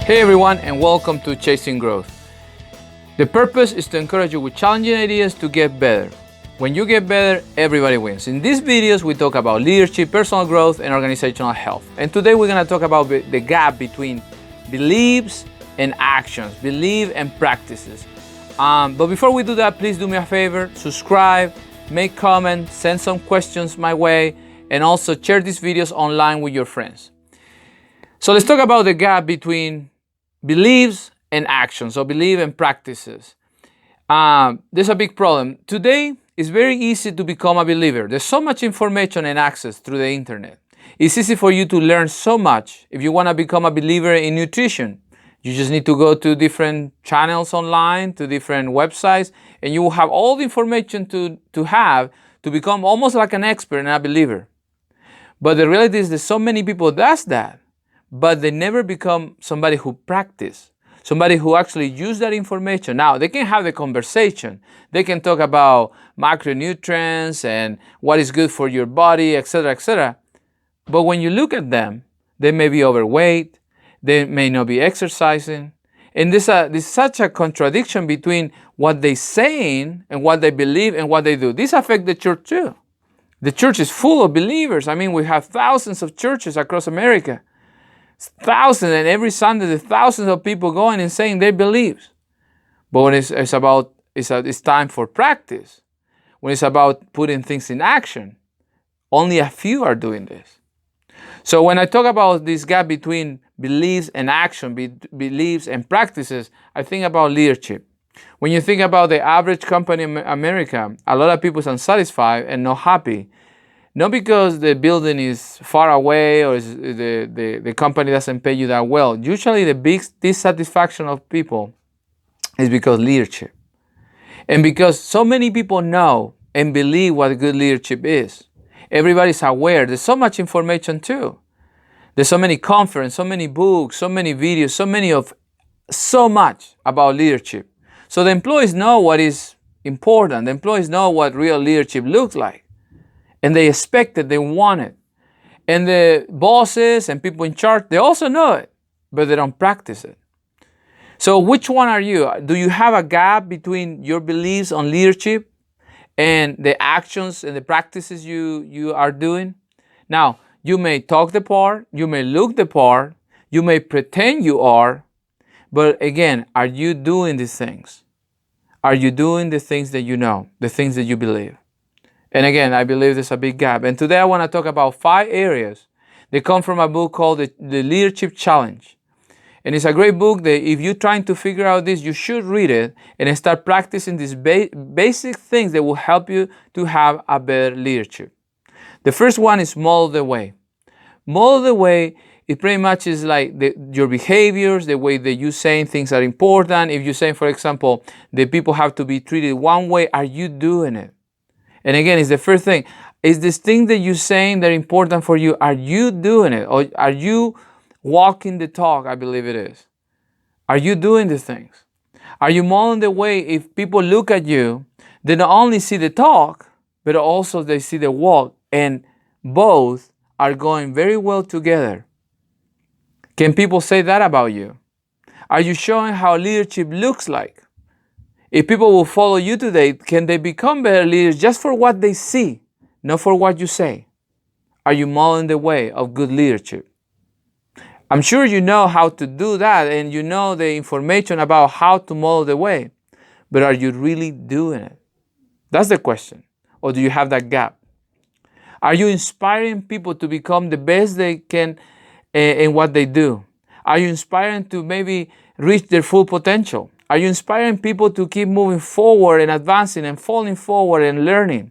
Hey everyone, and welcome to Chasing Growth. The purpose is to encourage you with challenging ideas to get better. When you get better, everybody wins. In these videos, we talk about leadership, personal growth, and organizational health. And today we're going to talk about the gap between beliefs and actions, belief and practices. But before we do that, please do me a favor, subscribe, make comments, send some questions my way, and also share these videos online with your friends. So let's talk about the gap between beliefs and actions, or belief and practices. There's a big problem. Today, it's very easy to become a believer. There's so much information and access through the internet. It's easy for you to learn so much. If you want to become a believer in nutrition, you just need to go to different channels online, to different websites, and you will have all the information to have to become almost like an expert and a believer. But the reality is that so many people does that, but they never become somebody who practice, somebody who actually use that information. Now, they can have the conversation. They can talk about macronutrients and what is good for your body, etc., etc. But when you look at them, they may be overweight, they may not be exercising, and there's such a contradiction between what they're saying and what they believe and what they do. This affects the church too. The church is full of believers. I mean, we have thousands of churches across America. Thousands, and every Sunday there's thousands of people going and saying they believe. But when it's time for practice, when it's about putting things in action, only a few are doing this. So when I talk about this gap between beliefs and action, beliefs and practices, I think about leadership. When you think about the average company in America, a lot of people are unsatisfied and not happy. Not because the building is far away or the company doesn't pay you that well. Usually the big dissatisfaction of people is because leadership. And because so many people know and believe what good leadership is. Everybody's aware. There's so much information too. There's so many conferences, so many books, so many videos, so much about leadership. So the employees know what is important. The employees know what real leadership looks like. And they expect it, they want it. And the bosses and people in charge, they also know it, but they don't practice it. So which one are you? Do you have a gap between your beliefs on leadership and the actions and the practices you are doing? Now, you may talk the part, you may look the part, you may pretend you are, but again, are you doing these things? Are you doing the things that you know, the things that you believe? And again, I believe there's a big gap. And today I want to talk about 5 areas. They come from a book called The Leadership Challenge. And it's a great book that if you're trying to figure out this, you should read it and start practicing these basic things that will help you to have a better leadership. The first one is model the way. Model the way, it pretty much is like your behaviors, the way that you're saying things are important. If you're saying, for example, that people have to be treated one way, are you doing it? And again, it's the first thing. Is this thing that you're saying that are important for you, are you doing it? Or are you walking the talk, I believe it is? Are you doing the things? Are you modeling the way if people look at you, they not only see the talk, but also they see the walk, and both are going very well together? Can people say that about you? Are you showing how leadership looks like? If people will follow you today, can they become better leaders just for what they see, not for what you say? Are you modeling the way of good leadership? I'm sure you know how to do that, and you know the information about how to model the way, but are you really doing it? That's the question. Or do you have that gap? Are you inspiring people to become the best they can in what they do? Are you inspiring to maybe reach their full potential? Are you inspiring people to keep moving forward and advancing and falling forward and learning?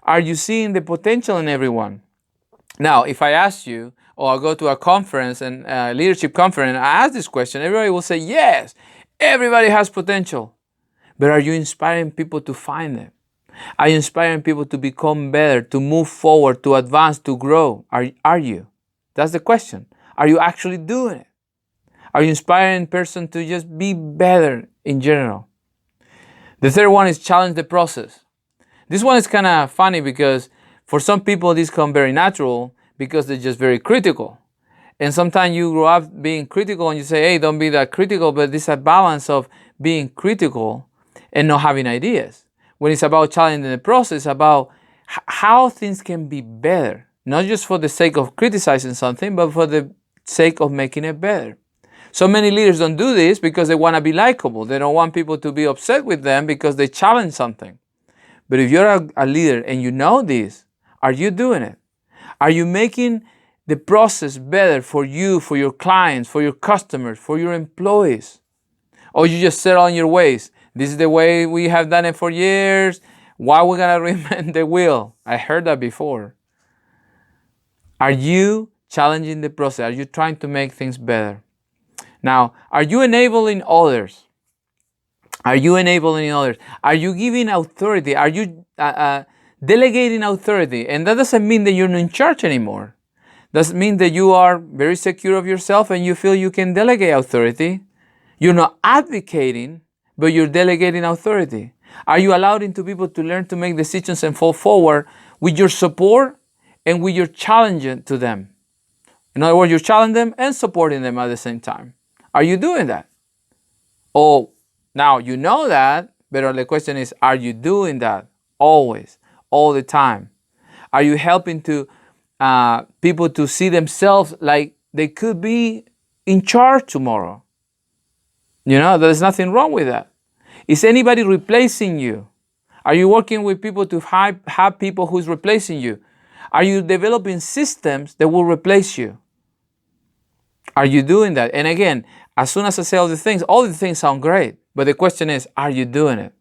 Are you seeing the potential in everyone? Now, if I ask you, or I go to a conference, and a leadership conference, and I ask this question, everybody will say, yes, everybody has potential. But are you inspiring people to find it? Are you inspiring people to become better, to move forward, to advance, to grow? Are you? That's the question. Are you actually doing it? Are you inspiring a person to just be better in general? The third one is challenge the process. This one is kind of funny because for some people this comes very natural because they're just very critical. And sometimes you grow up being critical and you say, hey, don't be that critical, but this is a balance of being critical and not having ideas. When it's about challenging the process, it's about how things can be better, not just for the sake of criticizing something, but for the sake of making it better. So many leaders don't do this because they want to be likable. They don't want people to be upset with them because they challenge something. But if you're a leader and you know this, are you doing it? Are you making the process better for you, for your clients, for your customers, for your employees? Or you just settle on your ways? This is the way we have done it for years. Why are we going to reinvent the wheel? I heard that before. Are you challenging the process? Are you trying to make things better? Now, are you enabling others? Are you enabling others? Are you giving authority? Are you delegating authority? And that doesn't mean that you're not in charge anymore. Doesn't mean that you are very secure of yourself and you feel you can delegate authority. You're not advocating, but you're delegating authority. Are you allowing people to learn to make decisions and fall forward with your support and with your challenge to them? In other words, you're challenging them and supporting them at the same time. Are you doing that? Oh, now you know that, but the question is, are you doing that always, all the time? Are you helping to people to see themselves like they could be in charge tomorrow? There's nothing wrong with that. Is anybody replacing you? Are you working with people to have people who's replacing you? Are you developing systems that will replace you? Are you doing that? And again, as soon as I say all the things sound great. But the question is, are you doing it?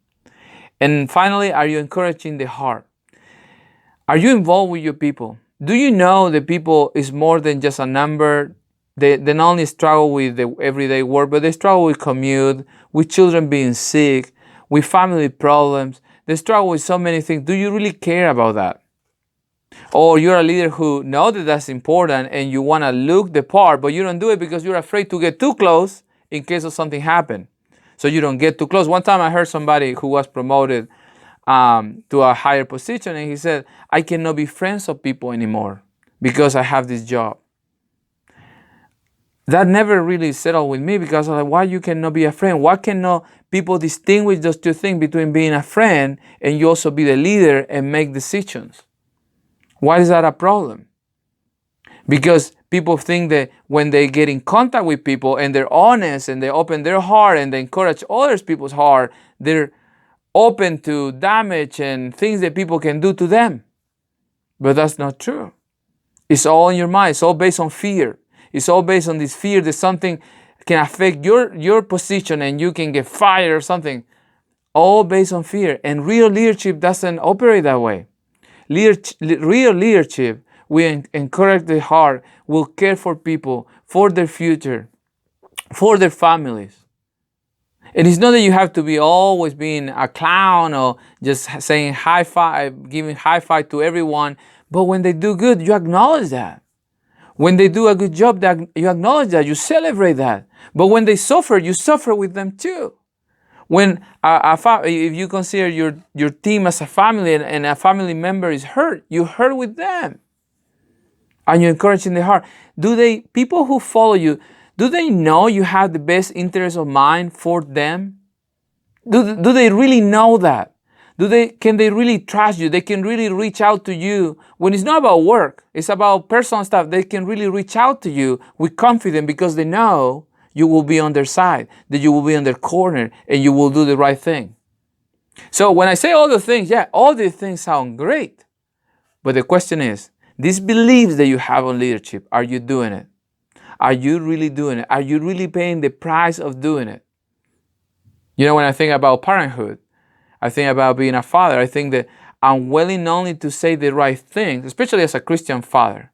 And finally, are you encouraging the heart? Are you involved with your people? Do you know that people is more than just a number? They not only struggle with the everyday work, but they struggle with commute, with children being sick, with family problems. They struggle with so many things. Do you really care about that? Or you're a leader who knows that that's important and you want to look the part, but you don't do it because you're afraid to get too close in case of something happen. So you don't get too close. One time I heard somebody who was promoted to a higher position, and he said, I cannot be friends of people anymore because I have this job. That never really settled with me because I was like, why you cannot be a friend? Why cannot people distinguish those two things between being a friend and you also be the leader and make decisions? Why is that a problem? Because people think that when they get in contact with people and they're honest and they open their heart and they encourage others people's heart, they're open to damage and things that people can do to them. But that's not true. It's all in your mind. It's all based on fear. It's all based on this fear that something can affect your position and you can get fired or something. All based on fear. And real leadership doesn't operate that way. Real leadership will encourage the heart, will care for people, for their future, for their families. And it's not that you have to be always being a clown or just saying high five, giving high five to everyone. But when they do good, you acknowledge that. When they do a good job, you acknowledge that, you celebrate that. But when they suffer, you suffer with them too. When if you consider your team as a family and a family member is hurt, you hurt with them. And you encourage in the heart. People who follow you, do they know you have the best interest of mind for them? Do they really know that? Can they really trust you? They can really reach out to you when it's not about work, it's about personal stuff. They can really reach out to you with confidence because they know you will be on their side, that you will be on their corner, and you will do the right thing. So when I say all the things, all these things sound great. But the question is, these beliefs that you have on leadership, are you doing it? Are you really doing it? Are you really paying the price of doing it? When I think about parenthood, I think about being a father, I think that I'm willing not only to say the right things, especially as a Christian father.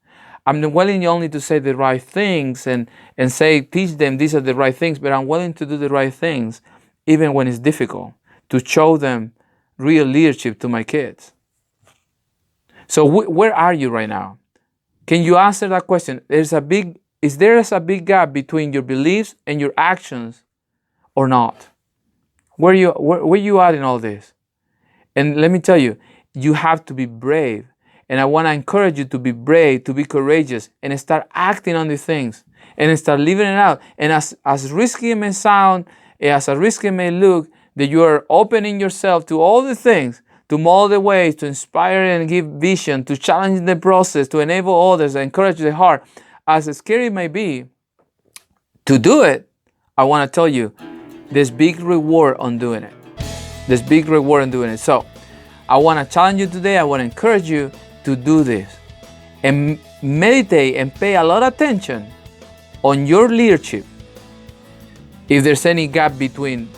I'm willing only to say the right things and teach them these are the right things, but I'm willing to do the right things even when it's difficult, to show them real leadership to my kids. So where are you right now? Can you answer that question? Is there a big gap between your beliefs and your actions or not? Where you at in all this? And let me tell you, you have to be brave And I want to encourage you to be brave, to be courageous, and start acting on these things and start living it out. And as risky it may sound, as risky it may look, that you are opening yourself to all the things, to mold the ways, to inspire and give vision, to challenge the process, to enable others, encourage the heart. As scary it may be to do it, I want to tell you, there's big reward on doing it. There's big reward in doing it. So I want to challenge you today. I want to encourage you to do this and meditate and pay a lot of attention on your leadership. If there's any gap between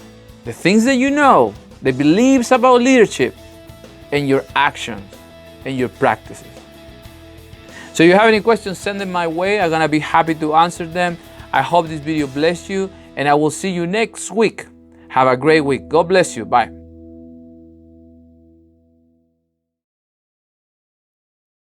the things that you know, the beliefs about leadership, and your actions and your practices. So if you have any questions, send them my way. I'm going to be happy to answer them. I hope this video blessed you, and I will see you next week. Have a great week. God bless you. Bye.